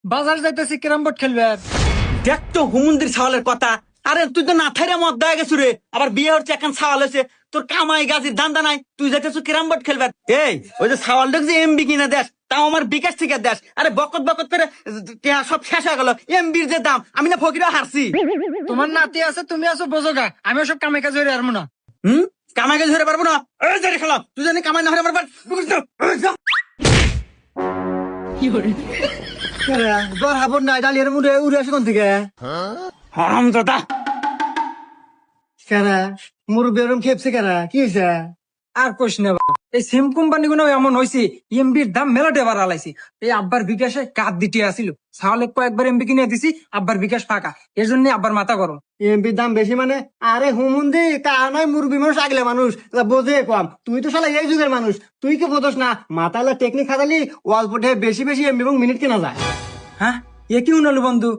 বাজার যাইতেছি carrom board খেলবে। দেখ তো হুমুন্দির সাওয়ালের কথা। আরে তুই তো না থাইরে মদ দেয়া গেছু রে, আবার বিয়ে হচ্ছে এখন সাওয়াল হয়েছে, তোর কামাই গাজির ধান্দা নাই, তুই যাইতেছ ক্যারাম বোর্ড খেলবে। এই ওই যে সাওয়ালটা যে এমবি কিনা দেশ, তাও আমার বিকাশ থেকে দেশ। আরে বকত বকত করে সব শেষ হয়ে গেল, এমবির যে দাম, আমি না ফকিরা হারছি। তোমার নাতি আছে, তুমি আছো বোঝোগা, আমি সব কামে কাজ হয়ে আর না। কামাই গাছ ধরে পারবো না, এই যে খেলাম তুই জানি কামাই না হরে পারবার। তোর হাবর নাই ডালিয়ার মুড়ে উড়ে আসে কোন থেকে? হারাম দাদা। কারা মুর বেরম খেপছে কারা কি হয়েছে? আর কোশ না বাবা, এই সিম কোম্পানি গুলো এমন হয়েছে, এমবির দাম মেলাটে বাড়ালাইছে। এই আব্বার বিকাশে কাঠ দিতে আসিল, সাহলে কয়েকবার এমবি কিনে দিছি, আব্বার বিকাশ ফাঁকা, এর জন্য আব্বার মাথা গরম। এমপির দাম বেশি মানে? আরে হুমুন্দি তা নয়, মুরবি মানুষ আগলে মানুষ বোঝে কম। তুই তো শালা এই যুগের মানুষ, তুই কি বোঝস না? মাথালা টেকনিক খাটালি অল্প বেশি বেশি এমবি এবং মিনিট কেনা যায়। হ্যাঁ, এ কি উনালো বন্ধু?